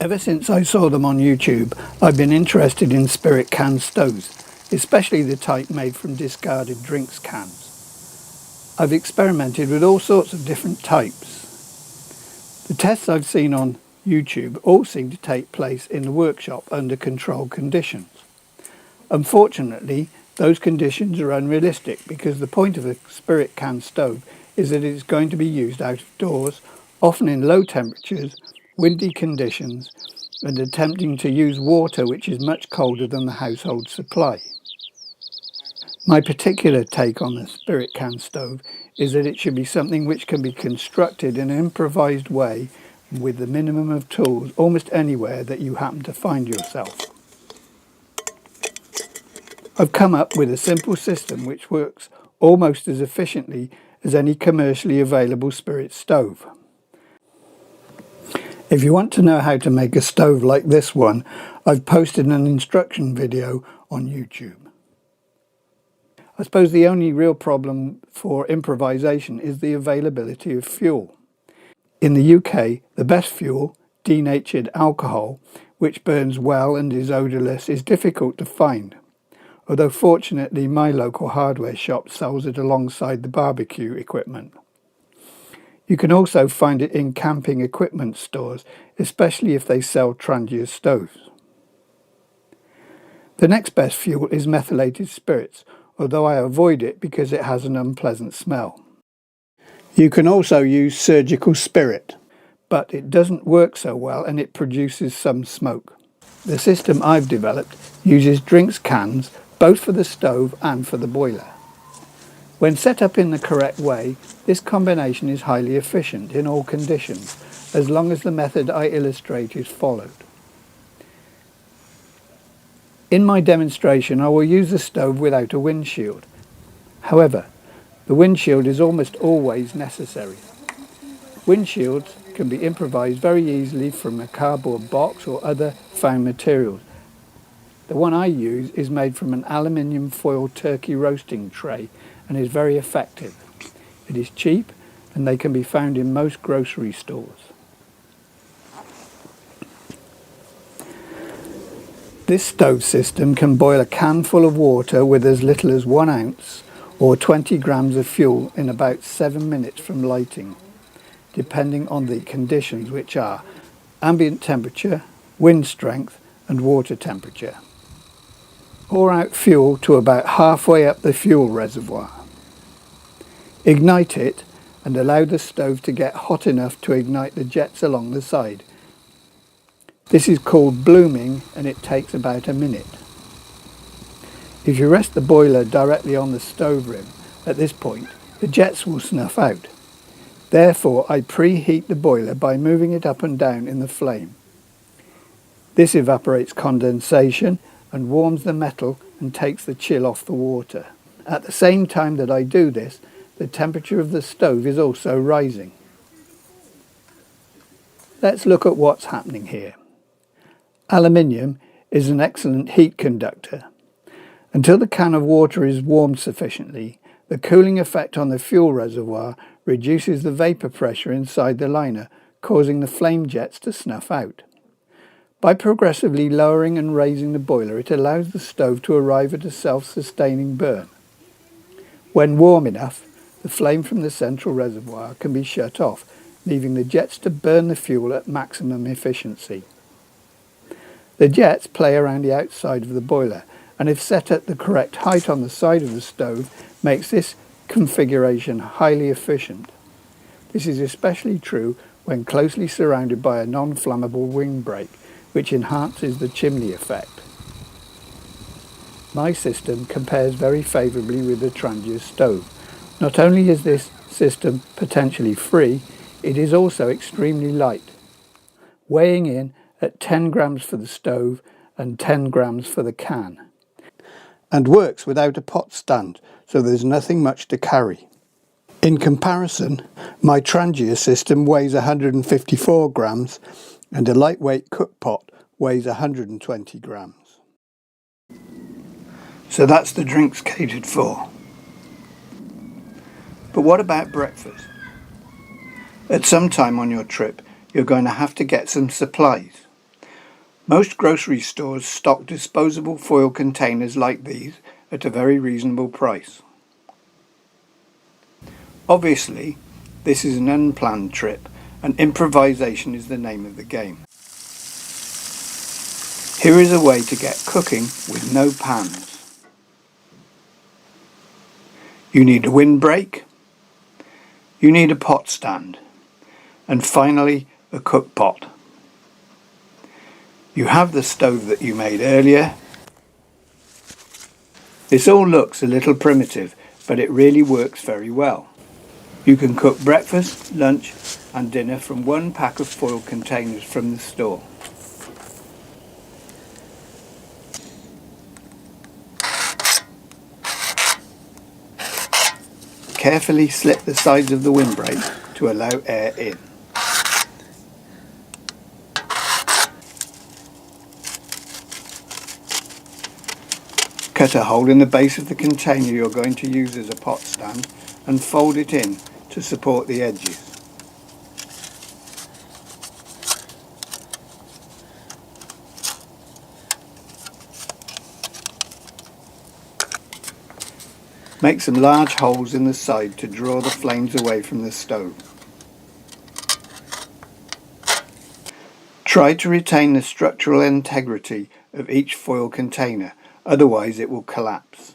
Ever since I saw them on YouTube, I've been interested in spirit can stoves, especially the type made from discarded drinks cans. I've experimented with all sorts of different types. The tests I've seen on YouTube all seem to take place in the workshop under controlled conditions. Unfortunately, those conditions are unrealistic because the point of a spirit can stove is that it's going to be used out of doors, often in low temperatures, windy conditions, and attempting to use water which is much colder than the household supply. My particular take on the spirit can stove is that it should be something which can be constructed in an improvised way with the minimum of tools almost anywhere that you happen to find yourself. I've come up with a simple system which works almost as efficiently as any commercially available spirit stove. If you want to know how to make a stove like this one, I've posted an instruction video on YouTube. I suppose the only real problem for improvisation is the availability of fuel. In the UK, the best fuel, denatured alcohol, which burns well and is odourless, is difficult to find. Although fortunately my local hardware shop sells it alongside the barbecue equipment. You can also find it in camping equipment stores, especially if they sell Trangia stoves. The next best fuel is methylated spirits, although I avoid it because it has an unpleasant smell. You can also use surgical spirit, but it doesn't work so well and it produces some smoke. The system I've developed uses drinks cans both for the stove and for the boiler. When set up in the correct way, this combination is highly efficient in all conditions, as long as the method I illustrate is followed. In my demonstration, I will use the stove without a windshield. However, the windshield is almost always necessary. Windshields can be improvised very easily from a cardboard box or other found materials. The one I use is made from an aluminium foil turkey roasting tray and is very effective. It is cheap and they can be found in most grocery stores. This stove system can boil a can full of water with as little as 1 ounce or 20 grams of fuel in about 7 minutes from lighting, depending on the conditions, which are ambient temperature, wind strength and water temperature. Pour out fuel to about halfway up the fuel reservoir. Ignite it and allow the stove to get hot enough to ignite the jets along the side. This is called blooming and it takes about a minute. If you rest the boiler directly on the stove rim, at this point the jets will snuff out. Therefore I preheat the boiler by moving it up and down in the flame. This evaporates condensation and warms the metal and takes the chill off the water. At the same time that I do this, the temperature of the stove is also rising. Let's look at what's happening here. Aluminium is an excellent heat conductor. Until the can of water is warmed sufficiently, the cooling effect on the fuel reservoir reduces the vapour pressure inside the liner, causing the flame jets to snuff out. By progressively lowering and raising the boiler, it allows the stove to arrive at a self-sustaining burn. When warm enough, the flame from the central reservoir can be shut off, leaving the jets to burn the fuel at maximum efficiency. The jets play around the outside of the boiler, and if set at the correct height on the side of the stove, makes this configuration highly efficient. This is especially true when closely surrounded by a non-flammable windbreak, which enhances the chimney effect. My system compares very favourably with the Trangia stove. Not only is this system potentially free, it is also extremely light, weighing in at 10 grams for the stove and 10 grams for the can, and works without a pot stand, so there's nothing much to carry. In comparison, my Trangia system weighs 154 grams and a lightweight cook pot weighs 120 grams. So that's the drinks catered for. But what about breakfast? At some time on your trip, you're going to have to get some supplies. Most grocery stores stock disposable foil containers like these at a very reasonable price. Obviously, this is an unplanned trip and improvisation is the name of the game. Here is a way to get cooking with no pans. You need a windbreak, you need a pot stand, and finally a cook pot. You have the stove that you made earlier. This all looks a little primitive, but it really works very well. You can cook breakfast, lunch and dinner from one pack of foil containers from the store. Carefully slip the sides of the windbreak to allow air in. Cut a hole in the base of the container you're going to use as a pot stand and fold it in to support the edges. Make some large holes in the side to draw the flames away from the stove. Try to retain the structural integrity of each foil container, otherwise it will collapse.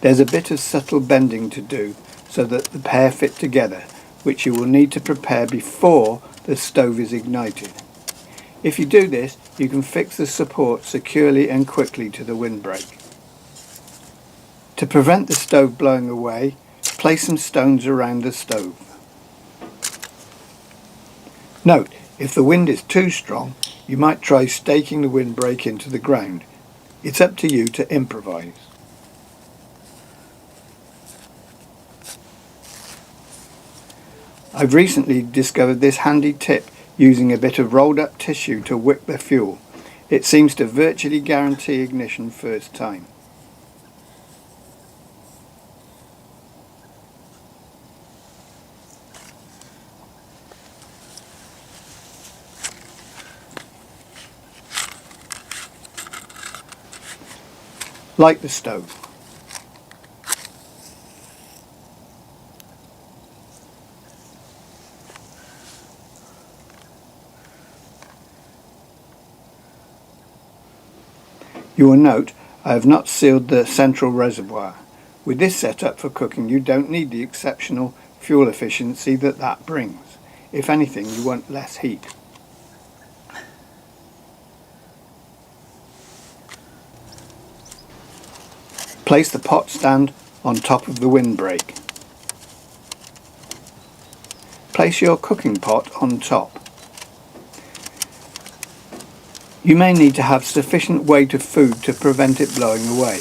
There's a bit of subtle bending to do so that the pair fit together, which you will need to prepare before the stove is ignited. If you do this, you can fix the support securely and quickly to the windbreak. To prevent the stove blowing away, place some stones around the stove. Note, if the wind is too strong, you might try staking the windbreak into the ground. It's up to you to improvise. I've recently discovered this handy tip using a bit of rolled up tissue to wick the fuel. It seems to virtually guarantee ignition first time. Light the stove. You will note I have not sealed the central reservoir. With this setup for cooking, you don't need the exceptional fuel efficiency that brings. If anything, you want less heat. Place the pot stand on top of the windbreak. Place your cooking pot on top. You may need to have sufficient weight of food to prevent it blowing away.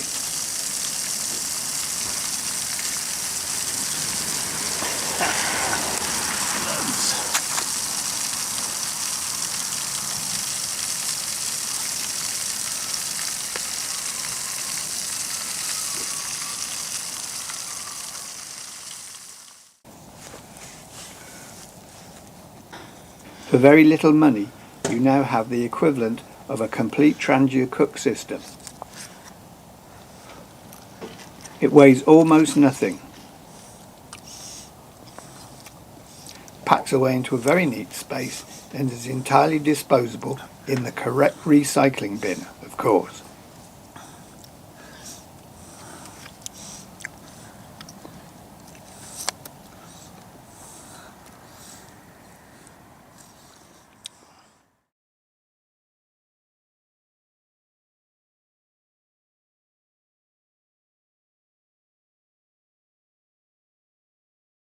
For very little money, you now have the equivalent of a complete Trangia cook system. It weighs almost nothing, packs away into a very neat space, and is entirely disposable in the correct recycling bin, of course.